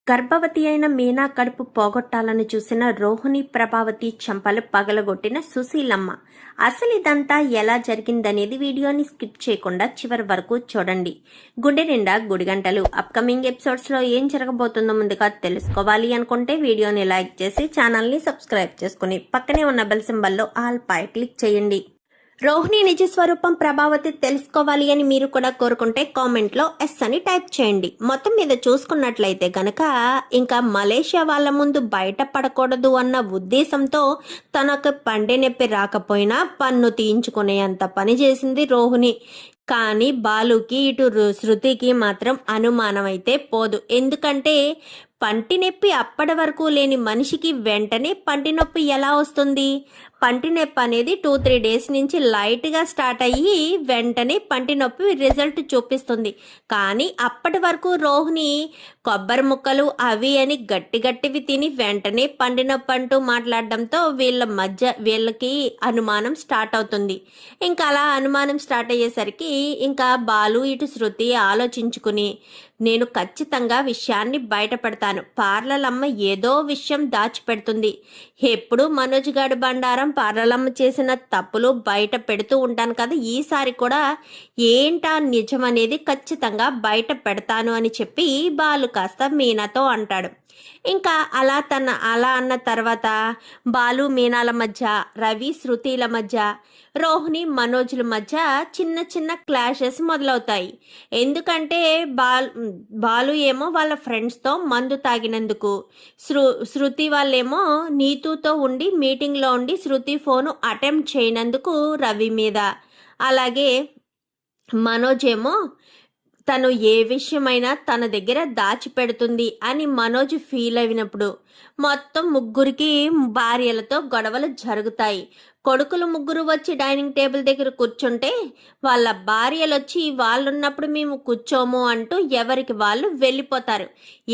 గర్భవతి అయిన మీనా కడుపు పోగొట్టాలని చూసిన రోహిణి ప్రభావతి చెంపలు పగలగొట్టిన సుశీలమ్మ. అసలు ఇదంతా ఎలా జరిగిందనేది వీడియోని స్కిప్ చేయకుండా చివరి వరకు చూడండి. గుండె నిండా గుడిగంటలు అప్కమింగ్ ఎపిసోడ్స్లో ఏం జరగబోతుందో ముందుగా తెలుసుకోవాలి అనుకుంటే వీడియోని లైక్ చేసి ఛానల్ని సబ్స్క్రైబ్ చేసుకుని పక్కనే ఉన్న బెల్ సింబల్లో ఆల్ పై క్లిక్ చేయండి. రోహిణి నిజ స్వరూపం ప్రభావతి తెలుసుకోవాలి అని మీరు కూడా కోరుకుంటే కామెంట్లో ఎస్ అని టైప్ చేయండి. మొత్తం మీద చూసుకున్నట్లయితే గనక ఇంకా మలేషియా వాళ్ళ ముందు బయటపడకూడదు అన్న ఉద్దేశంతో తనకు పండే నొప్పి రాకపోయినా పన్ను తీయించుకునేంత పని చేసింది రోహిణి. కానీ బాలుకి ఇటు శృతికి మాత్రం అనుమానం అయితే పోదు. ఎందుకంటే పంటి నొప్పి అప్పటి వరకు లేని మనిషికి వెంటనే పంటి నొప్పి ఎలా వస్తుంది? పంటి నొప్పి అనేది 2-3 డేస్ నుంచి లైట్గా స్టార్ట్ అయ్యి వెంటనే పంటి నొప్పి రిజల్ట్ చూపిస్తుంది. కానీ అప్పటి వరకు రోహిణి కొబ్బరి ముక్కలు అవి అని గట్టివి తిని వెంటనే పంటి నొప్పి అంటూ మాట్లాడడంతో వీళ్ళకి అనుమానం స్టార్ట్ అవుతుంది. ఇంకా అలా అనుమానం స్టార్ట్ అయ్యేసరికి ఇంకా బాలు ఇటు శృతి ఆలోచించుకుని నేను ఖచ్చితంగా విషయాన్ని బయటపెడతాను. పార్లలమ్మ ఏదో విషయం దాచిపెడుతుంది. ఎప్పుడు మనోజ్ గాడి బండారం పార్లలమ్మ చేసిన తప్పులు బయట పెడుతూ ఉంటాను కదా, ఈసారి కూడా ఏంటా నిజం అనేది ఖచ్చితంగా బయట పెడతాను అని చెప్పి బాలు కాస్త మీనాతో అంటాడు. ఇంకా అలా అన్న తర్వాత బాలు మీనాల మధ్య, రవి శృతిల మధ్య, రోహిణి మనోజ్ల మధ్య చిన్న క్లాషెస్ మొదలవుతాయి. ఎందుకంటే బాలు ఏమో వాళ్ళ ఫ్రెండ్స్తో మందు తాగినందుకు, శృతి వాళ్ళేమో నీతుతో ఉండి మీటింగ్లో ఉండి శృతి ఫోను అటెంప్ట్ చేయనందుకు రవి మీద, అలాగే మనోజ్ ఏమో తను ఏ విషయమైనా తన దగ్గర దాచిపెడుతుంది అని మనోజ్ ఫీల్ అయినప్పుడు మొత్తం ముగ్గురికి భార్యలతో గొడవలు జరుగుతాయి. కొడుకులు ముగ్గురు వచ్చి డైనింగ్ టేబుల్ దగ్గర కూర్చుంటే వాళ్ళ భార్యలు వచ్చి వాళ్ళున్నప్పుడు మేము కూర్చోము అంటూ ఎవరికి వాళ్ళు వెళ్ళిపోతారు.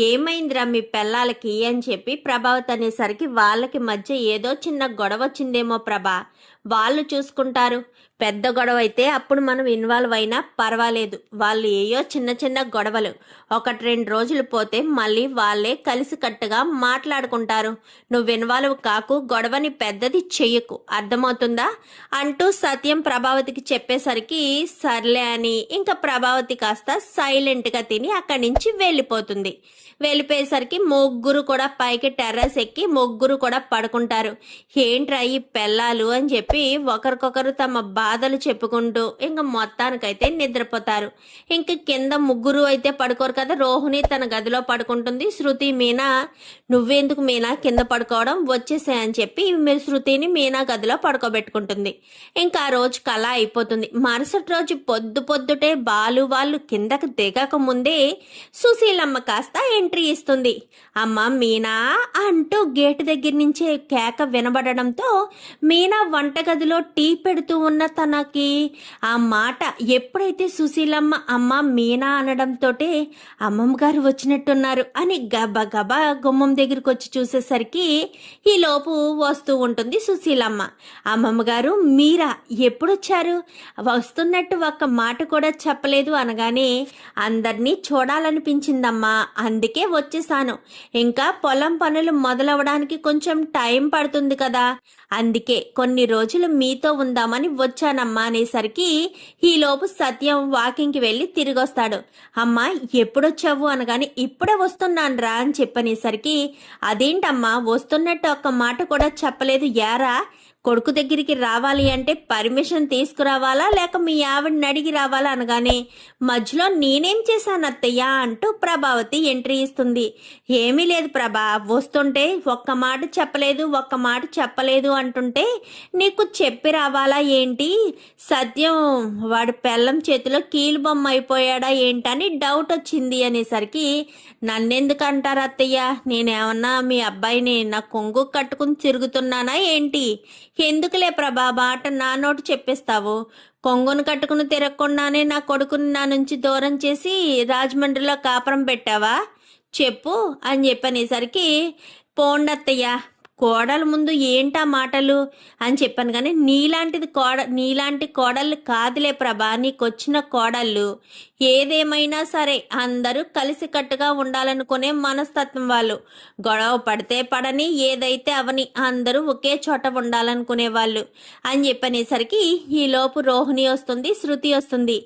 ఏమైందిరా మీ పెళ్ళాలకి అని చెప్పి ప్రభావతి అనేసరికి వాళ్ళకి మధ్య ఏదో చిన్న గొడవ వచ్చిందేమో ప్రభా, వాళ్ళు చూసుకుంటారు. పెద్ద గొడవ అయితే అప్పుడు మనం ఇన్వాల్వ్ అయినా పర్వాలేదు. వాళ్ళు ఏయో చిన్న గొడవలు 1-2 రోజులు పోతే మళ్ళీ వాళ్ళే కలిసికట్టుగా మాట్లాడుకుంటారు. నువ్వు ఇన్వాల్వ్ కాకు, గొడవని పెద్దది చెయ్యకు, అర్థమవుతుందా అంటూ సత్యం ప్రభావతికి చెప్పేసరికి సర్లే అని ఇంకా ప్రభావతి కాస్త సైలెంట్గా తిని అక్కడి నుంచి వెళ్ళిపోతుంది. వెళ్ళిపోయేసరికి ముగ్గురు కూడా పైకి టెర్రస్ ఎక్కి ముగ్గురు కూడా పడుకుంటారు. ఏంట్రా ఈ పెళ్ళాలు అని చెప్పి ఒకరికొకరు తమ బాధలు చెప్పుకుంటూ ఇంకా మొత్తానికైతే నిద్రపోతారు. ఇంక కింద ముగ్గురు అయితే పడుకోరు కదా. రోహిణి తన గదిలో పడుకుంటుంది. శృతి మీనా నువ్వెందుకు మీనా కింద పడుకోవడం, వచ్చేసాయని చెప్పి శృతిని మీనా గదిలో పడుకోబెట్టుకుంటుంది. ఇంకా ఆ రోజు కళ అయిపోతుంది. మరుసటి రోజు పొద్దుటే బాలు వాళ్ళు కిందకు దిగక ముందే సుశీలమ్మ కాస్త ఎంట్రీ ఇస్తుంది. అమ్మ మీనా అంటూ గేటు దగ్గర నుంచే కేక వినబడడంతో మీనా వంటగదిలో టీ పెడుతూ ఉన్న తనకి ఆ మాట ఎప్పుడైతే సుశీలమ్మ అమ్మ మీనా అనడంతో అమ్మమ్మ గారు వచ్చినట్టున్నారు అని గబగబా గుమ్మం దగ్గరికి వచ్చి చూసేసరికి ఈ లోపు వస్తూ ఉంటుంది సుశీలమ్మ. అమ్మమ్మ గారు మీరా ఎప్పుడొచ్చారు? వస్తున్నట్టు ఒక్క మాట కూడా చెప్పలేదు అనగానే అందరినీ చూడాలనిపించిందమ్మా, అందుకే వచ్చేసాను. ఇంకా పొలం పనులు మొదలవడానికి కొంచెం టైం పడుతుంది కదా, అందుకే కొన్ని రోజులు మీతో ఉందామని వచ్చానమ్మా అనేసరికి ఈలోపు సత్యం వాకింగ్కి వెళ్ళి తిరిగి వస్తాడు. అమ్మా ఎప్పుడొచ్చావు అనగానే ఇప్పుడే వస్తున్నాను రా అని చెప్పనేసరికి అదేంటమ్మా వస్తున్నట్టు ఒక్క మాట కూడా చెప్పలేదు, యారా కొడుకు దగ్గరికి రావాలి అంటే పర్మిషన్ తీసుకురావాలా లేక మీ ఆవిడని అడిగి రావాలా అనగానే మధ్యలో నేనేం చేశాను అత్తయ్య అంటూ ప్రభావతి ఎంట్రీ ఇస్తుంది. ఏమీ లేదు ప్రభా, వస్తుంటే ఒక్క మాట చెప్పలేదు అంటుంటే నీకు చెప్పి రావాలా ఏంటి? సత్యం వాడి పెళ్ళం చేతిలో కీలు బొమ్మ అయిపోయాడా ఏంటని డౌట్ వచ్చింది అనేసరికి నన్నెందుకు అంటారు అత్తయ్య, నేనేమన్నా మీ అబ్బాయిని నా కొంగు కట్టుకుని తిరుగుతున్నానా ఏంటి? ఎందుకులే ప్రభా బాట నా నోటు చెప్పేస్తావు. కొంగును కట్టుకుని తిరగకుండానే నా కొడుకుని నా నుంచి దూరం చేసి రాజమండ్రిలో కాపురం పెట్టావా చెప్పు అని చెప్పనేసరికి పోండత్తయ్య కోడల ముందు ఏంటా మాటలు అని చెప్పాను. కానీ నీలాంటి కోడళ్ళు కాదులే ప్రభా, నీకొచ్చిన కోడళ్ళు ఏదేమైనా సరే అందరూ కలిసికట్టుగా ఉండాలనుకునే మనస్తత్వం వాళ్ళు. గొడవ పడితే పడని, ఏదైతే అవని, అందరూ ఒకే చోట ఉండాలనుకునే వాళ్ళు అని చెప్పనేసరికి ఈలోపు రోహిణి వస్తుంది, శృతి వస్తుంది.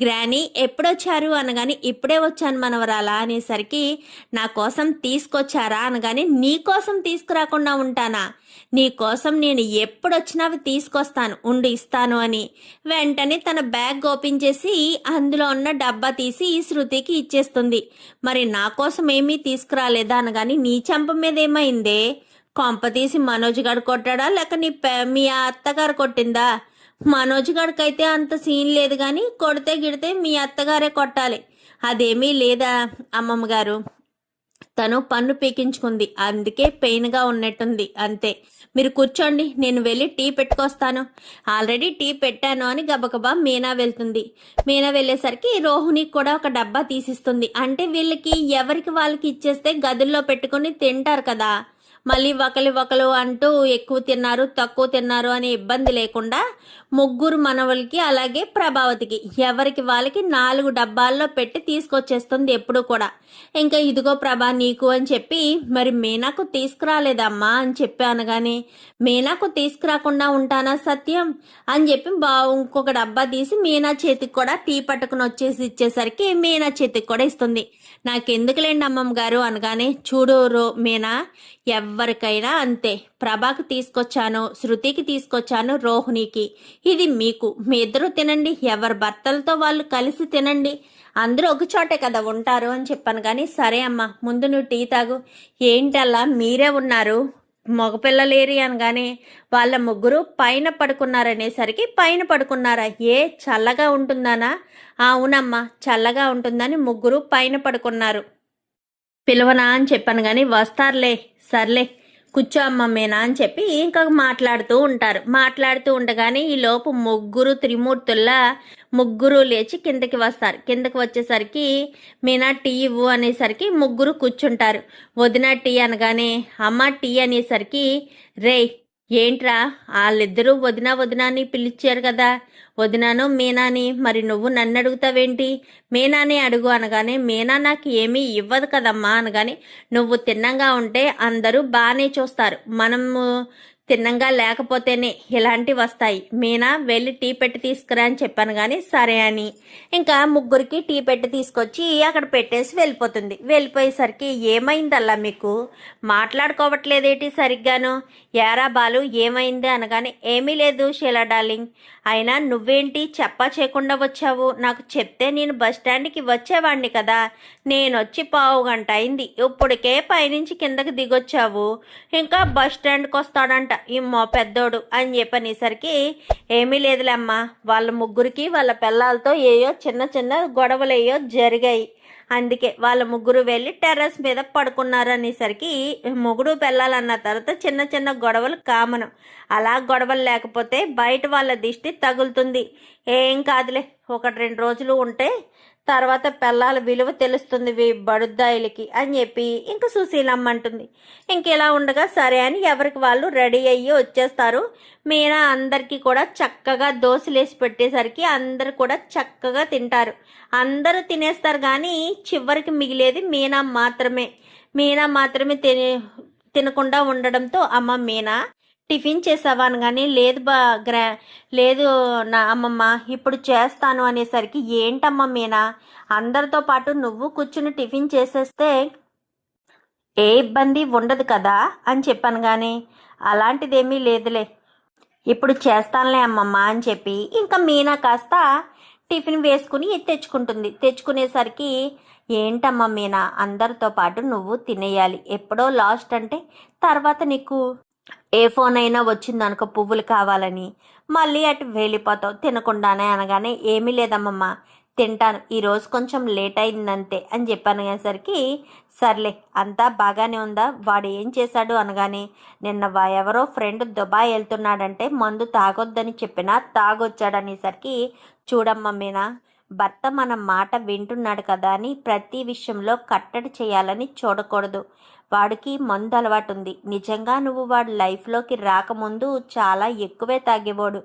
గ్రాని ఎప్పుడొచ్చారు అనగాని ఇప్పుడే వచ్చాను మనవరాలా అనేసరికి నా కోసం తీసుకొచ్చారా అనగాని నీ కోసం తీసుకురాకుండా ఉంటానా, నీ కోసం నేను ఎప్పుడొచ్చినా అవి తీసుకొస్తాను, ఉండి ఇస్తాను అని వెంటనే తన బ్యాగ్ ఓపెన్ చేసి అందులో ఉన్న డబ్బా తీసి శృతికి ఇచ్చేస్తుంది. మరి నా కోసం ఏమీ తీసుకురాలేదా అనగాని నీ చెంప మీద ఏమైందే, కొంప తీసి మనోజ్ గారు కొట్టాడా లేక మీ అత్తగారు కొట్టిందా? మనోజ్ గారికైతే అంత సీన్ లేదు, కానీ కొడితే గిడితే మీ అత్తగారే కొట్టాలి. అదేమీ లేదా అమ్మమ్మ గారు, తను పన్ను పీకించుకుంది, అందుకే పెయిన్గా ఉన్నట్టుంది అంతే. మీరు కూర్చోండి, నేను వెళ్ళి టీ పెట్టుకొస్తాను. ఆల్రెడీ టీ పెట్టాను అని గబగబా మీనా వెళ్తుంది. మీనా వెళ్ళేసరికి రోహిణి కూడా ఒక డబ్బా తీసిస్తుంది. అంటే వీళ్ళకి ఎవరికి వాళ్ళకి ఇచ్చేస్తే గదుల్లో పెట్టుకుని తింటారు కదా, మళ్ళీ ఒకరు అంటూ ఎక్కువ తిన్నారు తక్కువ తిన్నారు అనే ఇబ్బంది లేకుండా ముగ్గురు మనవలకి అలాగే ప్రభావతికి ఎవరికి వాళ్ళకి 4 డబ్బాల్లో పెట్టి తీసుకొచ్చేస్తుంది ఎప్పుడు కూడా. ఇంకా ఇదిగో ప్రభా నీకు అని చెప్పి, మరి మీనాకు తీసుకురాలేదమ్మా అని చెప్పాను. కానీ మీనాకు తీసుకురాకుండా ఉంటానా సత్యం అని చెప్పి ఇంకొక డబ్బా తీసి మీనా చేతికి కూడా టీ పట్టుకుని ఇచ్చేసరికి మీనా చేతికి కూడా ఇస్తుంది. నాకెందుకులేండి అమ్మమ్మ గారు అనగానే, చూడు మీనా, ఎవరికైనా అంతే, ప్రభాకి తీసుకొచ్చాను, శృతికి తీసుకొచ్చాను, రోహిణికి, ఇది మీకు, మీ ఇద్దరు తినండి, ఎవరి భర్తలతో వాళ్ళు కలిసి తినండి, అందరూ ఒక చోటే కదా ఉంటారు అని చెప్పాను. కానీ సరే అమ్మా, ముందు నువ్వు టీ తాగు. ఏంటల్లా మీరే ఉన్నారు, మగపిల్లలేరి అనగానే వాళ్ళ ముగ్గురు పైన పడుకున్నారనేసరికి పైన పడుకున్నారా, ఏ చల్లగా ఉంటుందానా? అవునమ్మా చల్లగా ఉంటుందని ముగ్గురు పైన పడుకున్నారు. పిలవనా అని చెప్పాను. కానీ వస్తారులే, సర్లే కూర్చో అమ్మ మీనా అని చెప్పి ఇంకా మాట్లాడుతూ ఉండగానే ఈ లోపు ముగ్గురు త్రిమూర్తుల్లా ముగ్గురు లేచి కిందకి వస్తారు. కిందకి వచ్చేసరికి మీనా టీ ఇవ్వు అనేసరికి ముగ్గురు కూర్చుంటారు. వదిన టీ అనగానే అమ్మ టీ అనేసరికి, రే ఏంట్రా వాళ్ళిద్దరూ వదిన అని పిలిచారు కదా, వదినాను మీనాని, మరి నువ్వు నన్ను అడుగుతావేంటి, మీనాని అడుగు అనగానే, మీనా నాకు ఏమీ ఇవ్వదు కదమ్మా అనగానే, నువ్వు తిన్నంగా ఉంటే అందరూ బాగానే చూస్తారు, మనము తిన్నంగా లేకపోతేనే ఇలాంటివి వస్తాయి. మీనా వెళ్ళి టీ పెట్టి తీసుకురా అని చెప్పాను. కానీ సరే అని ఇంకా ముగ్గురికి టీ పెట్టి తీసుకొచ్చి అక్కడ పెట్టేసి వెళ్ళిపోతుంది. వెళ్ళిపోయేసరికి ఏమైందల్లా మీకు మాట్లాడుకోవట్లేదేటి సరిగ్గాను, యారా బాలు ఏమైంది అనగానే, ఏమీ లేదు షీలా డార్లింగ్, అయినా నువ్వేంటి చెప్పా చేయకుండా వచ్చావు, నాకు చెప్తే నేను బస్ స్టాండ్కి వచ్చేవాడిని కదా, నేను వచ్చి 1/2 గంట అయింది, ఇప్పటికే పైనుంచి కిందకి దిగొచ్చావు, ఇంకా బస్ స్టాండ్కి వస్తాడంట ఈ మా పెద్దోడు అని చెప్పనేసరికి, ఏమీ లేదులేమ్మా, వాళ్ళ ముగ్గురికి వాళ్ళ పిల్లలతో ఏయో చిన్న గొడవలేయో జరిగాయి, అందుకే వాళ్ళ ముగ్గురు వెళ్ళి టెర్రస్ మీద పడుకున్నారు అనేసరికి, మొగుడు పెళ్ళాలన్న తర్వాత చిన్న గొడవలు కామను, అలా గొడవలు లేకపోతే బయట వాళ్ళ దిష్టి తగులుతుంది, ఏం కాదులే 1-2 రోజులు ఉంటే తర్వాత పిల్లల విలువ తెలుస్తుంది బడుద్దాయిలకి అని చెప్పి ఇంకా సుశీలమ్మ అంటుంది. ఇంకెలా ఉండగా సరే అని ఎవరికి వాళ్ళు రెడీ అయ్యి వచ్చేస్తారు. మీనా అందరికీ కూడా చక్కగా దోశలేసి పెట్టేసరికి అందరు కూడా చక్కగా తింటారు. అందరూ తినేస్తారు, కానీ చివరికి మిగిలేది మీనా మాత్రమే తినకుండా ఉండడంతో, అమ్మ మీనా టిఫిన్ చేసావా అనగానే, లేదు నా అమ్మమ్మ ఇప్పుడు చేస్తాను అనేసరికి, ఏంటమ్మా మీనా అందరితో పాటు నువ్వు కూర్చుని టిఫిన్ చేసేస్తే ఏ ఇబ్బంది ఉండదు కదా అని చెప్పాను. కానీ అలాంటిదేమీ లేదులే, ఇప్పుడు చేస్తానులే అమ్మమ్మ అని చెప్పి ఇంకా మీనా కాస్త టిఫిన్ వేసుకుని తెచ్చుకునేసరికి, ఏంటమ్మా మీనా అందరితో పాటు నువ్వు తినేయాలి, ఎప్పుడో లాస్ట్ అంటే తర్వాత నీకు ఏ ఫోన్ అయినా వచ్చిందనుకో పువ్వులు కావాలని మళ్ళీ అటు వెళ్ళిపోతావు తినకుండానే అనగానే, ఏమీ లేదమ్మమ్మ తింటాను, ఈరోజు కొంచెం లేట్ అయిందంతే అని చెప్పాను. అనేసరికి సర్లే అంతా బాగానే ఉందా, వాడు ఏం చేశాడు అనగానే, నిన్న ఎవరో ఫ్రెండ్ దుబాయ్ వెళ్తున్నాడంటే మందు తాగొద్దని చెప్పినా తాగొచ్చాడనేసరికి, చూడమ్మ మీనా భర్త మన మాట వింటున్నాడు కదా అని ప్రతి విషయంలో కట్టడి చేయాలని చూడకూడదు. వాడికి మందు అలవాటు ఉంది. నిజంగా నువ్వు వాడి లైఫ్లోకి రాకముందు చాలా ఎక్కువే తాగేవాడు.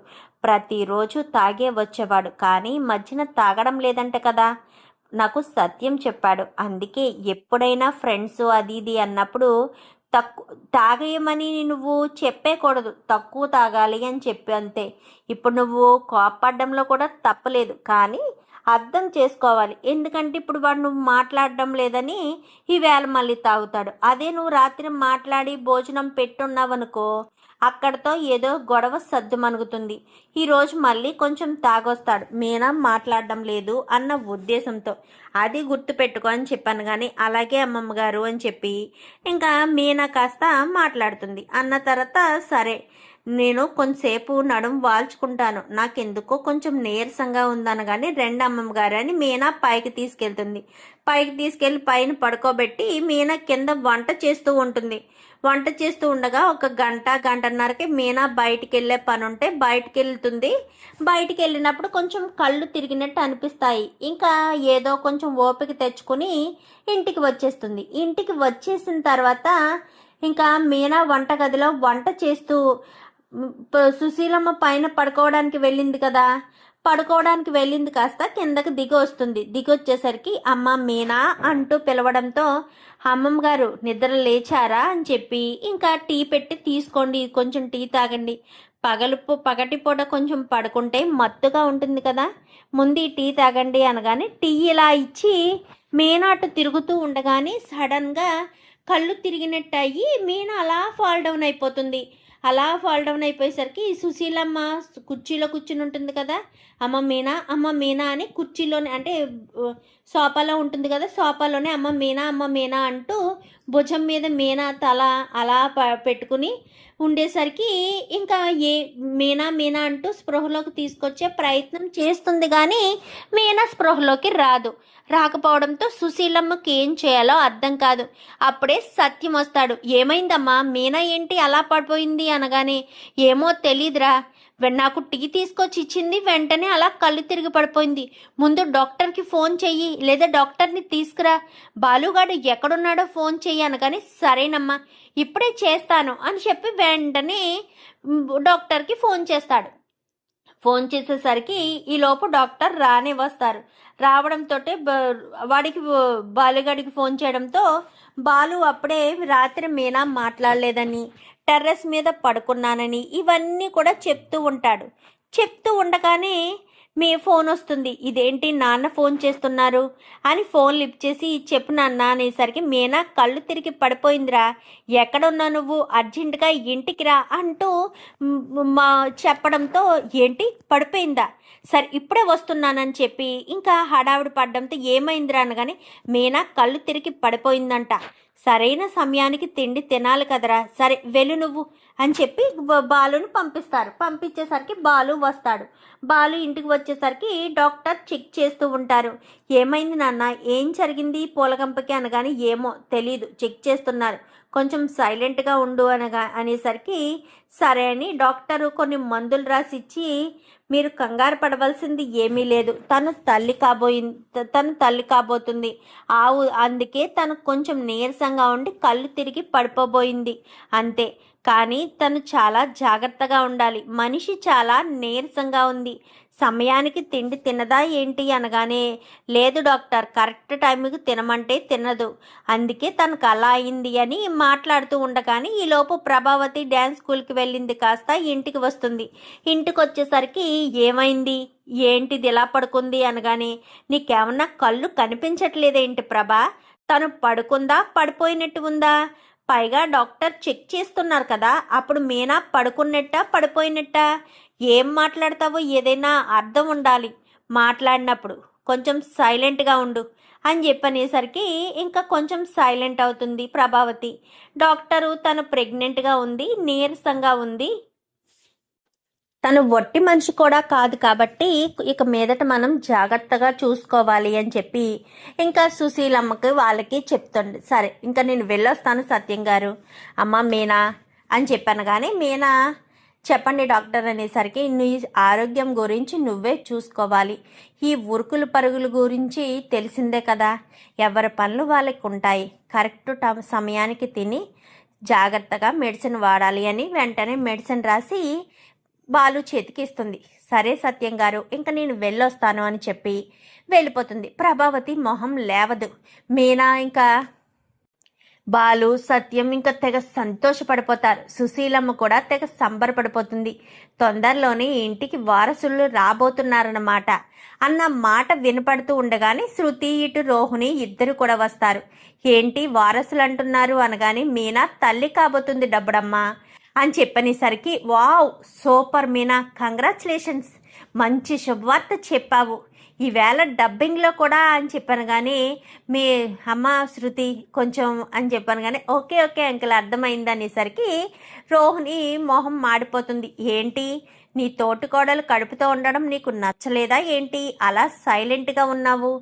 ప్రతిరోజు తాగే వచ్చేవాడు, కానీ మధ్యన తాగడం లేదంట కదా. నాకు సత్యం చెప్పాడు. అందుకే ఎప్పుడైనా ఫ్రెండ్స్ అది ఇది అన్నప్పుడు తక్కువ తాగేయమని నువ్వు చెప్పేకూడదు, తక్కువ తాగాలి అని చెప్పి అంతే. ఇప్పుడు నువ్వు కోప్పడ్డంలో కూడా తప్పలేదు, కానీ అర్థం చేసుకోవాలి. ఎందుకంటే ఇప్పుడు వాడు నువ్వు మాట్లాడడం లేదని ఈవేళ మళ్ళీ తాగుతాడు. అదే నువ్వు రాత్రి మాట్లాడి భోజనం పెట్టున్నావనుకో, అక్కడితో ఏదో గొడవ సద్దుమణుగుతుంది. ఈరోజు మళ్ళీ కొంచెం తాగొస్తాడు, మీనా మాట్లాడడం లేదు అన్న ఉద్దేశంతో. అది గుర్తుపెట్టుకో అని చెప్పాను. కానీ అలాగే అమ్మమ్మ గారు అని చెప్పి ఇంకా మీనా కాస్త మాట్లాడుతుంది. అన్న తర్వాత సరే నేను కొంతసేపు నడుం వాల్చుకుంటాను, నాకెందుకో కొంచెం నీరసంగా ఉందనగానే రెండు అమ్మమ్మ గారు అని మీనా పైకి తీసుకెళ్తుంది. పైకి తీసుకెళ్ళి పైన పడుకోబెట్టి మీనా కింద వంట చేస్తూ ఉంటుంది. వంట చేస్తూ ఉండగా ఒక గంటన్నరకి మీనా బయటికి వెళ్ళే పని ఉంటే బయటికి వెళ్తుంది. బయటికి వెళ్ళినప్పుడు కొంచెం కళ్ళు తిరిగినట్టు అనిపిస్తాయి. ఇంకా ఏదో కొంచెం ఓపిక తెచ్చుకుని ఇంటికి వచ్చేస్తుంది. ఇంటికి వచ్చేసిన తర్వాత ఇంకా మీనా వంటగదిలో వంట చేస్తూ సుశీలమ్మ పైన పడుకోవడానికి వెళ్ళింది కదా. పడుకోవడానికి వెళ్ళింది కాస్త కిందకి దిగి వస్తుంది. దిగి వచ్చేసరికి అమ్మ మీనా అంటూ పిలవడంతో అమ్మమ్మ గారు నిద్ర లేచారా అని చెప్పి ఇంకా టీ పెట్టి తీసుకోండి, కొంచెం టీ తాగండి, పగటిపూట కొంచెం పడుకుంటే మత్తుగా ఉంటుంది కదా, ముందు ఈ టీ తాగండి అనగానే టీ ఇలా ఇచ్చి మీనా అటు తిరుగుతూ ఉండగానే సడన్గా కళ్ళు తిరిగినట్టు అయ్యి మీనా అలా ఫాల్ డౌన్ అయిపోతుంది. అలా ఫాల్ డౌన్ అయిపోయేసరికి సుశీలమ్మ కుర్చీలో కూర్చుని ఉంటుంది కదా, అమ్మ మీనా అని కుర్చీలోనే అంటే సోఫాలో ఉంటుంది కదా, సోఫాలోనే అమ్మ మీనా అంటూ భుజం మీద మీనా తల అలా పెట్టుకుని ఉండేసరికి ఇంకా మీనా అంటూ స్పృహలోకి తీసుకొచ్చే ప్రయత్నం చేస్తుంది. కానీ మీనా స్పృహలోకి రాకపోవడంతో సుశీలమ్మకి ఏం చేయాలో అర్థం కాదు. అప్పుడే సత్యం వస్తాడు. ఏమైందమ్మా, మీనా ఏంటి అలా పడిపోయింది అనగానే ఏమో తెలీదురా, నాకు టీ తీసుకొచ్చి ఇచ్చింది, వెంటనే అలా కళ్ళు తిరిగి పడిపోయింది. ముందు డాక్టర్కి ఫోన్ చెయ్యి, లేదా డాక్టర్ని తీసుకురా, బాలుగాడు ఎక్కడున్నాడో ఫోన్ చెయ్యి అనగానే సరేనమ్మా ఇప్పుడే చేస్తాను అని చెప్పి వెంటనే డాక్టర్కి ఫోన్ చేస్తాడు. ఫోన్ చేసేసరికి ఈలోపు డాక్టర్ రానే వస్తారు. రావడంతో వాడికి బాలుగాడికి ఫోన్ చేయడంతో బాలు అప్పుడే రాత్రి మీనా మాట్లాడలేదని, టెర్రస్ మీద పడుకున్నానని ఇవన్నీ కూడా చెప్తూ ఉండగానే మీ ఫోన్ వస్తుంది. ఇదేంటి నాన్న ఫోన్ చేస్తున్నారు అని ఫోన్ లిఫ్ట్ చేసి చెప్పు నాన్న అనేసరికి మీనా కళ్ళు తిరిగి పడిపోయిందిరా, ఎక్కడున్నా నువ్వు, అర్జెంటుగా ఇంటికి రా అంటూ చెప్పడంతో ఏంటి పడిపోయిందా, సరే ఇప్పుడే వస్తున్నానని చెప్పి ఇంకా హడావిడి పడ్డంతో ఏమైందిరా అనగానే మీనా కళ్ళు తిరిగి పడిపోయిందంట. సరైన సమయానికి తిండి తినాలి కదరా, సరే వెళ్ళు నువ్వు అని చెప్పి బాలుని పంపిస్తారు. పంపించేసరికి బాలు వస్తాడు. బాలు ఇంటికి వచ్చేసరికి డాక్టర్ చెక్ చేస్తూ ఉంటారు. ఏమైంది నాన్న, ఏం జరిగింది పూలగంపకి అనగానే ఏమో తెలీదు, చెక్ చేస్తున్నారు, కొంచెం సైలెంట్గా ఉండు అనేసరికి సరే అని డాక్టరు కొన్ని మందులు రాసిచ్చి మీరు కంగారు పడవలసింది ఏమీ లేదు, తను తల్లి కాబోతుంది, అందుకే తను కొంచెం నీరసంగా ఉండి కళ్ళు తిరిగి పడిపోబోయింది అంతే, కానీ తను చాలా జాగ్రత్తగా ఉండాలి, మనిషి చాలా నీరసంగా ఉంది, సమయానికి తిండి తినదా ఏంటి అనగానే లేదు డాక్టర్, కరెక్ట్ టైంకి తినమంటే తినదు, అందుకే తనకు అలా అయింది అని మాట్లాడుతూ ఉండగానే ఈలోపు ప్రభావతి డ్యాన్స్ స్కూల్కి వెళ్ళింది కాస్త ఇంటికి వస్తుంది. ఇంటికి వచ్చేసరికి ఏమైంది, ఏంటిది ఎలా పడుకుంది అనగానే నీకేమన్నా కళ్ళు కనిపించట్లేదేంటి ప్రభా, తను పడుకుందా పడిపోయినట్టు ఉందా, పైగా డాక్టర్ చెక్ చేస్తున్నారు కదా, అప్పుడు మీనా పడుకున్నట్టా పడిపోయినట్టా, ఏం మాట్లాడతావో ఏదైనా అర్థం ఉండాలి, మాట్లాడినప్పుడు కొంచెం సైలెంట్గా ఉండు అని చెప్పనేసరికి ఇంకా కొంచెం సైలెంట్ అవుతుంది ప్రభావతి. డాక్టరు తను ప్రెగ్నెంట్గా ఉంది, నీరసంగా ఉంది, తను వట్టి మనిషి కూడా కాదు కాబట్టి ఇక మీదట మనం జాగ్రత్తగా చూసుకోవాలి అని చెప్పి ఇంకా సుశీలమ్మకి వాళ్ళకి చెప్తుంది. సరే ఇంకా నేను వెళ్ళొస్తాను సత్యం గారు, అమ్మ మీనా అని చెప్పాను. కానీ మీనా చెప్పండి డాక్టర్ అనేసరికి, నీ ఆరోగ్యం గురించి నువ్వే చూసుకోవాలి. ఈ ఉరుకులు పరుగుల గురించి తెలిసిందే కదా, ఎవరి పనులు వాళ్ళకి ఉంటాయి. కరెక్ట్ సమయానికి తిని జాగ్రత్తగా మెడిసిన్ వాడాలి అని వెంటనే మెడిసిన్ రాసి బాలు చేతికి ఇస్తుంది. సరే సత్యం గారు, ఇంకా నేను వెళ్ళొస్తాను అని చెప్పి వెళ్ళిపోతుంది. ప్రభావతి మొహం లేవదు. మీనా ఇంకా బాలు సత్యం ఇంకా తెగ సంతోషపడిపోతారు. సుశీలమ్మ కూడా తెగ సంబరపడిపోతుంది. తొందరలోనే ఇంటికి వారసులు రాబోతున్నారన్నమాట అన్న మాట వినపడుతూ ఉండగానే శృతి ఇటు రోహిణి ఇద్దరు కూడా వస్తారు. ఏంటి వారసులు అంటున్నారు అనగానే, మీనా తల్లి కాబోతుంది డబ్బుడమ్మ అని చెప్పనేసరికి, వావ్ సూపర్ మీనా, కంగ్రాచులేషన్స్, మంచి శుభవార్త చెప్పావు, ఈవేళ డబ్బింగ్లో కూడా అని చెప్పాను. కానీ మీ అమ్మ శృతి కొంచెం అని చెప్పాను. కానీ ఓకే ఓకే అంకుల్ అర్థమైంది అనేసరికి రోహిణి మొహం మాడిపోతుంది. ఏంటి నీ తోటికోడలు కడుపుతో ఉండడం నీకు నచ్చలేదా ఏంటి, అలా సైలెంట్గా ఉన్నావు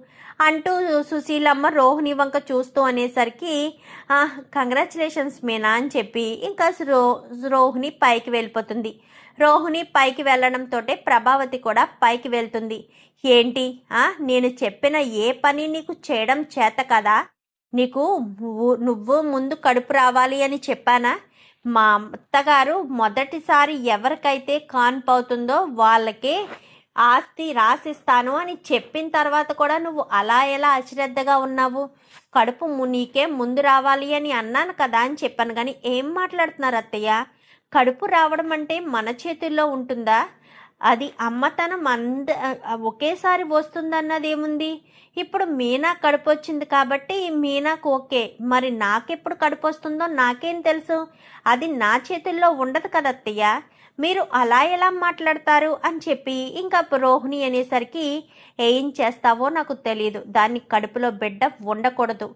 అంటూ సుశీలమ్మ రోహిణి వంక చూస్తూ అనేసరికి, కంగ్రాచులేషన్స్ మీనా అని చెప్పి ఇంకా రోహిణి పైకి వెళ్ళిపోతుంది. రోహిణి పైకి వెళ్ళడంతో ప్రభావతి కూడా పైకి వెళ్తుంది. ఏంటి నేను చెప్పిన ఏ పని నీకు చేయడం చేత కదా, నీకు నువ్వు ముందు కడుపు రావాలి అని చెప్పానా? మా అత్తగారు మొదటిసారి ఎవరికైతే కాన్పు అవుతుందో వాళ్ళకే ఆస్తి రాసిస్తాను అని చెప్పిన తర్వాత కూడా నువ్వు అలా ఎలా అశ్రద్ధగా ఉన్నావు? కడుపు నీకే ముందు రావాలి అని అన్నాను కదా అని చెప్పాను. కానీ ఏం మాట్లాడుతున్నారు అత్తయ్య? కడుపు రావడం అంటే మన చేతుల్లో ఉంటుందా? అది అమ్మతనం ఒకేసారి వస్తుందన్నది ఏముంది? ఇప్పుడు మీనా కడుపు వచ్చింది కాబట్టి మీనాకు ఓకే, మరి నాకెప్పుడు కడుపు వస్తుందో నాకేం తెలుసు? అది నా చేతుల్లో ఉండదు కదా అత్తయ్య, మీరు అలా ఎలా మాట్లాడతారు అని చెప్పి ఇంకా రోహిణి అనేసరికి, ఏం చేస్తావో నాకు తెలియదు, దాన్ని కడుపులో బిడ్డ ఉండకూడదు,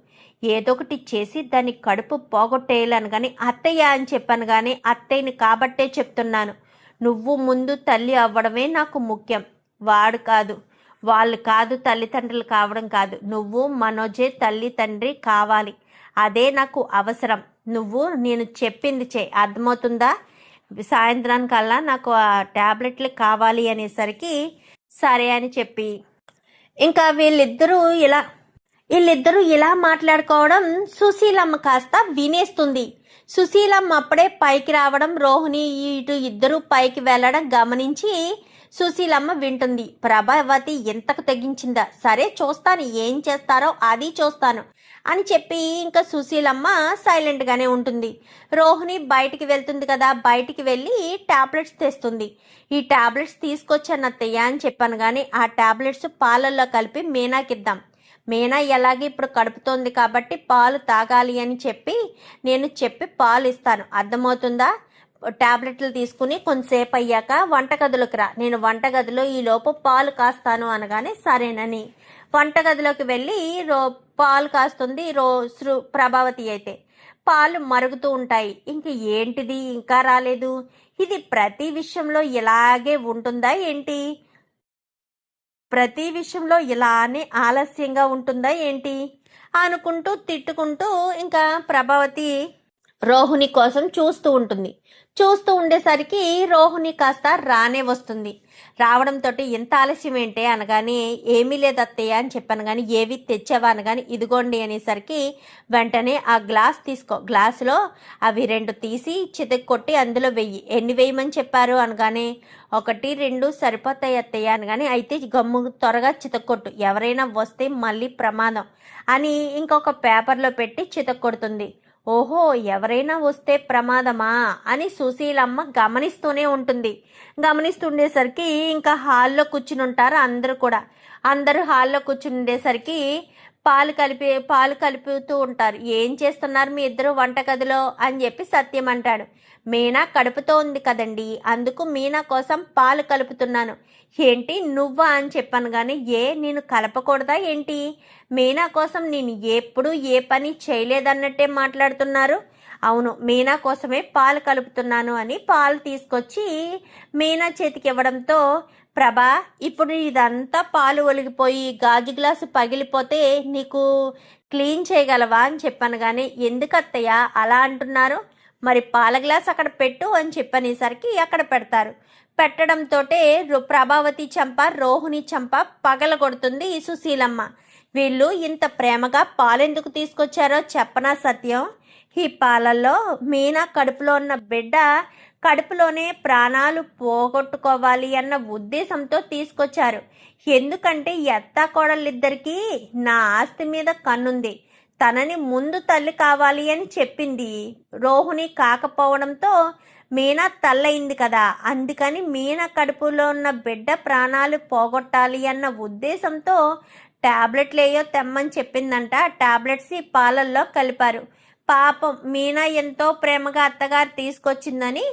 ఏదో ఒకటి చేసి దాన్ని కడుపు పోగొట్టేయాలని. కానీ అత్తయ్య అని చెప్పాను. కానీ అత్తయ్యని కాబట్టే చెప్తున్నాను, నువ్వు ముందు తల్లి అవ్వడమే నాకు ముఖ్యం, వాడు కాదు, వాళ్ళు కాదు, తల్లిదండ్రులు కావడం కాదు, నువ్వు మనోజే తల్లి తండ్రి కావాలి, అదే నాకు అవసరం. నువ్వు నేను చెప్పింది అర్థమవుతుందా? సాయంత్రానికల్లా నాకు ఆ ట్యాబ్లెట్లు కావాలి అనేసరికి సరే అని చెప్పి ఇంకా వీళ్ళిద్దరూ ఇలా మాట్లాడుకోవడం సుశీలమ్మ కాస్త వినేస్తుంది. సుశీలమ్మ అప్పుడే పైకి రావడం, రోహిణి ఇటు ఇద్దరు పైకి వెళ్ళడం గమనించి సుశీలమ్మ వింటుంది. ప్రభావతి ఎంతకు తెగించిందా, సరే చూస్తాను, ఏం చేస్తారో అది చూస్తాను అని చెప్పి ఇంకా సుశీలమ్మ సైలెంట్గానే ఉంటుంది. రోహిణి బయటికి వెళ్తుంది కదా, బయటికి వెళ్ళి టాబ్లెట్స్ తెస్తుంది. ఈ టాబ్లెట్స్ తీసుకొచ్చాను అత్తయ్య అని చెప్పాను. కానీ ఆ టాబ్లెట్స్ పాలల్లో కలిపి మీనాకిద్దాం, మీనా ఎలాగే ఇప్పుడు కడుపుతోంది కాబట్టి పాలు తాగాలి అని చెప్పి నేను చెప్పి పాలు ఇస్తాను, అర్థమవుతుందా? టాబ్లెట్లు తీసుకుని కొంతసేపు అయ్యాక వంటగదిలోకి రా, నేను వంటగదిలో ఈ లోపు పాలు కాస్తాను అనగానే సరేనని వంటగదిలోకి వెళ్ళి పాలు కాస్తుంది ప్రభావతి. అయితే పాలు మరుగుతూ ఉంటాయి. ఇంక ఏంటిది ఇంకా రాలేదు, ఇది ప్రతి విషయంలో ఇలాగే ఉంటుందా ఏంటి, ప్రతి విషయంలో ఇలానే ఆలస్యంగా ఉంటుందా ఏంటి అనుకుంటూ తిట్టుకుంటూ ఇంకా ప్రభావతి రోహిణి కోసం చూస్తూ ఉంటుంది. చూస్తూ ఉండేసరికి రోహిణి కాస్త రానే వస్తుంది. రావడంతో ఎంత ఆలస్యం ఏంటే అనగానే, ఏమీ లేదు అత్తయ్య అని చెప్పాను. కానీ ఏవి తెచ్చావా అనగానే, ఇదిగోండి అనేసరికి వెంటనే ఆ గ్లాస్ తీసుకో, గ్లాసులో అవి 2 తీసి చితక్ కొట్టి అందులో వెయ్యి, ఎన్ని వేయమని చెప్పారు అనగానే, 1 2 సరిపోతాయి అత్తయ్య అనగానే, అయితే గమ్ము త్వరగా చితక్కొట్టు, ఎవరైనా వస్తే మళ్ళీ ప్రమాదం అని ఇంకొక పేపర్లో పెట్టి చితక్కొడుతుంది. ఓహో ఎవరైనా వస్తే ప్రమాదమా అని సుశీలమ్మ గమనిస్తూనే ఉంటుంది. గమనిస్తుండేసరికి ఇంకా హాల్లో కూర్చుని ఉంటారు అందరూ హాల్లో కూర్చుని ఉండేసరికి పాలు కలుపుతూ ఉంటారు. ఏం చేస్తున్నారు మీ ఇద్దరు వంటగదిలో అని చెప్పి సత్యం అంటాడు. మీనా కడుపుతో ఉంది కదండి, అందుకు మీనా కోసం పాలు కలుపుతున్నాను. ఏంటి నువ్వా అని చెప్పాను. కానీ నేను కలపకూడదా ఏంటి, మీనా కోసం నేను ఎప్పుడు ఏ పని చేయలేదన్నట్టే మాట్లాడుతున్నారు. అవును, మీనా కోసమే పాలు కలుపుతున్నాను అని పాలు తీసుకొచ్చి మీనా చేతికి ఇవ్వడంతో, ప్రభా ఇప్పుడు ఇదంతా పాలు ఒలిగిపోయి గాజు గ్లాసు పగిలిపోతే నీకు క్లీన్ చేయగలవా అని చెప్పాను. కానీ ఎందుకు అత్తయ్య అలా అంటున్నారు, మరి పాల గ్లాస్ అక్కడ పెట్టు అని చెప్పనేసరికి అక్కడ పెడతారు. పెట్టడంతో ప్రభావతి చంప రోహిణి చంప పగలగొడుతుంది ఈ సుశీలమ్మ. వీళ్ళు ఇంత ప్రేమగా పాలెందుకు తీసుకొచ్చారో చెప్పనా సత్యం? ఈ పాలల్లో మీనా కడుపులో ఉన్న బిడ్డ కడుపులోనే ప్రాణాలు పోగొట్టుకోవాలి అన్న ఉద్దేశంతో తీసుకొచ్చారు. ఎందుకంటే ఎత్తా కోడలిద్దరికీ నా ఆస్తి మీద కన్నుంది. తనని ముందు తల్లి కావాలి అని చెప్పింది. రోహిణి కాకపోవడంతో మీనా తల్లయింది కదా, అందుకని మీనా కడుపులో ఉన్న బిడ్డ ప్రాణాలు పోగొట్టాలి అన్న ఉద్దేశంతో టాబ్లెట్లు ఏయో తెమ్మని చెప్పిందంట. టాబ్లెట్స్ ఈ పాలల్లో కలిపారు. పాపం మీనా ఎంతో ప్రేమగా అత్తగారు తీసుకొచ్చిందని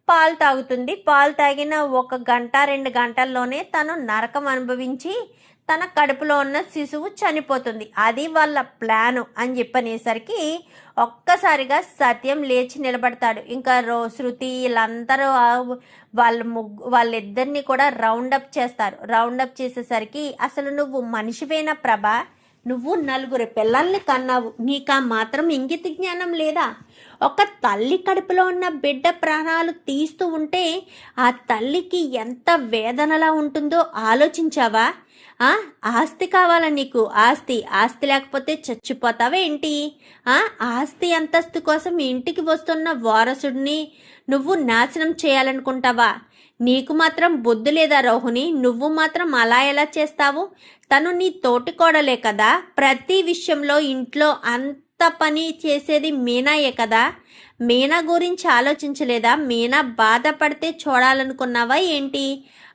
పాలు తాగుతుంది. పాలు తాగిన 1 గంట 2 గంటల్లోనే తను నరకం అనుభవించి తన కడుపులో ఉన్న శిశువు చనిపోతుంది. అది వాళ్ళ ప్లాను అని చెప్పనేసరికి ఒక్కసారిగా సత్యం లేచి నిలబడతాడు. ఇంకా శృతి వీళ్ళందరూ వాళ్ళిద్దరిని కూడా రౌండప్ చేస్తారు. రౌండప్ చేసేసరికి అసలు నువ్వు మనిషివేనా ప్రభా? నువ్వు 4 పిల్లల్ని కన్నావు, నీకా మాత్రం ఇంగిత జ్ఞానం లేదా? ఒక తల్లి కడుపులో ఉన్న బిడ్డ ప్రాణాలు తీస్తూ ఉంటే ఆ తల్లికి ఎంత వేదనలా ఉంటుందో ఆలోచించావా? ఆస్తి కావాలా నీకు? ఆస్తి లేకపోతే చచ్చిపోతావా ఏంటి? ఆస్తి అంతస్తు కోసం ఇంటికి వస్తున్న వారసుడిని నువ్వు నాశనం చేయాలనుకుంటావా? నీకు మాత్రం బుద్ధి లేదా రోహిణి? నువ్వు మాత్రం అలా ఎలా చేస్తావు? తను నీ తోటికోడలే కదా. ప్రతి విషయంలో ఇంట్లో అంత పని చేసేది మీనాయే కదా. మీనా గురించి ఆలోచించలేదా? మీనా బాధపడితే చూడాలనుకున్నావా ఏంటి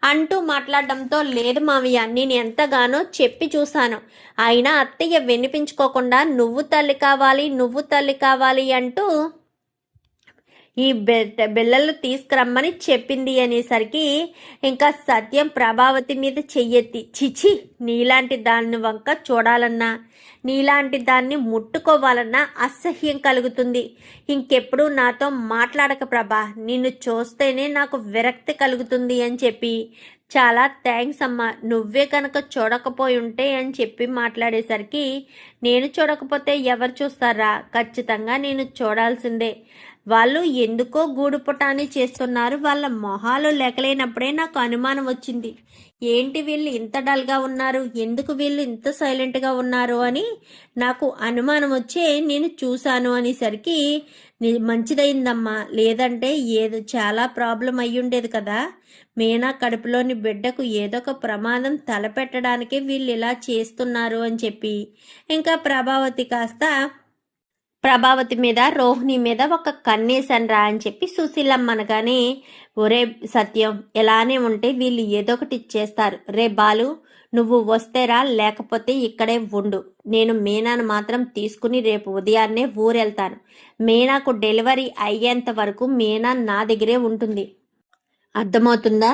అంటూ మాట్లాడడంతో, లేదు మావయ్య, నేను ఎంతగానో చెప్పి చూశాను, అయినా అత్తయ్య వినిపించుకోకుండా నువ్వు తల్లి కావాలి అంటూ ఈ బిళ్ళలు తీసుకురమ్మని చెప్పింది అనేసరికి ఇంకా సత్యం ప్రభావతి మీద చెయ్యెత్తి, చిచి, నీలాంటి దాన్ని వంక చూడాలన్నా, నీలాంటి దాన్ని ముట్టుకోవాలన్నా అసహ్యం కలుగుతుంది. ఇంకెప్పుడు నాతో మాట్లాడక ప్రభా, నిన్ను చూస్తేనే నాకు విరక్తి కలుగుతుంది అని చెప్పి, చాలా థ్యాంక్స్ అమ్మా, నువ్వే కనుక చూడకపోయి ఉంటే అని చెప్పి మాట్లాడేసరికి, నేను చూడకపోతే ఎవరు చూస్తారా? ఖచ్చితంగా నేను చూడాల్సిందే. వాళ్ళు ఎందుకో గూడుపుటాన్ని చేస్తున్నారు. వాళ్ళ మొహాలు లెక్కలేనప్పుడే నాకు అనుమానం వచ్చింది. ఏంటి వీళ్ళు ఇంత డల్గా ఉన్నారు, ఎందుకు వీళ్ళు ఇంత సైలెంట్గా ఉన్నారు అని నాకు అనుమానం వచ్చే నేను చూశాను అనేసరికి, మంచిదైందమ్మా, లేదంటే ఏదో చాలా ప్రాబ్లం అయ్యుండేది కదా. మీనా కడుపులోని బిడ్డకు ఏదో ఒక ప్రమాదం తలపెట్టడానికి వీళ్ళు ఇలా చేస్తున్నారు అని చెప్పి ఇంకా ప్రభావతి మీద రోహిణి మీద ఒక కన్నేసనరా అని చెప్పి సుశీలమ్మ అనగానే, ఒరే సత్యం, ఎలానే ఉంటే వీళ్ళు ఏదో ఒకటి చేస్తారు. రే బాలు, నువ్వు వస్తేరా, లేకపోతే ఇక్కడే ఉండు. నేను మీనాను మాత్రం తీసుకుని రేపు ఉదయాన్నే ఊరెళ్తాను. మీనాకు డెలివరీ అయ్యేంత వరకు మీనా నా దగ్గరే ఉంటుంది. అర్థమవుతుందా?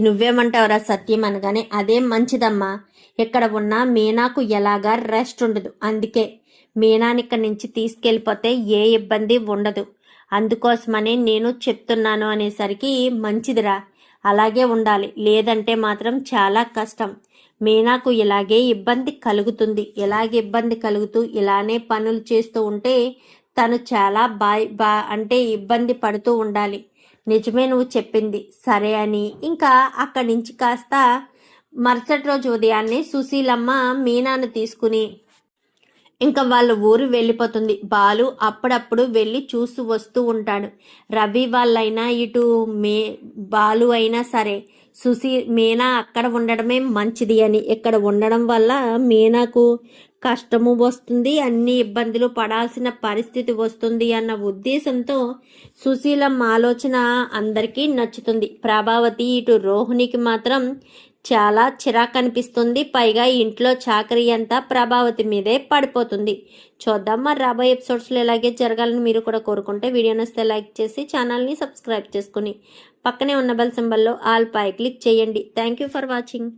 నువ్వేమంటావురా సత్యం అనగానే, అదేం మంచిదమ్మా, ఇక్కడ ఉన్న మీనాకు ఎలాగా రెస్ట్ ఉండదు. అందుకే మీనాని ఇక్కడి నుంచి తీసుకెళ్ళిపోతే ఏ ఇబ్బంది ఉండదు. అందుకోసమని నేను చెప్తున్నాను అనేసరికి, మంచిదిరా, అలాగే ఉండాలి, లేదంటే మాత్రం చాలా కష్టం. మీనాకు ఇలాగే ఇబ్బంది కలుగుతూ ఇలానే పనులు చేస్తూ ఉంటే తను చాలా అంటే ఇబ్బంది పడుతూ ఉండాలి. నిజమే నువ్వు చెప్పింది, సరే అని ఇంకా అక్కడి నుంచి కాస్త మరుసటి రోజు ఉదయాన్నే సుశీలమ్మ మీనాను తీసుకుని ఇంకా వాళ్ళ ఊరు వెళ్ళిపోతుంది. బాలు అప్పుడప్పుడు వెళ్ళి చూసి వస్తూ ఉంటాడు. రవి వాళ్ళైనా ఇటు బాలు అయినా సరే మీనా అక్కడ ఉండడమే మంచిది అని, ఇక్కడ ఉండడం వల్ల మీనాకు కష్టము వస్తుంది, అన్ని ఇబ్బందులు పడాల్సిన పరిస్థితి వస్తుంది అన్న ఉద్దేశంతో సుశీలమ్మ ఆలోచన అందరికీ నచ్చుతుంది. ప్రభావతి ఇటు రోహిణికి మాత్రం చాలా చిరాకు అనిపిస్తుంది. పైగా ఇంట్లో చాకరీ అంతా ప్రభావతి మీదే పడిపోతుంది. చూద్దాం మరి రాబోయే ఎపిసోడ్స్లో ఇలాగే జరగాలని మీరు కూడా కోరుకుంటే వీడియో నచ్చితే లైక్ చేసి ఛానల్ని సబ్స్క్రైబ్ చేసుకుని పక్కనే ఉన్న బెల్ సింబల్లో ఆల్ పై క్లిక్ చేయండి. Thank you for watching.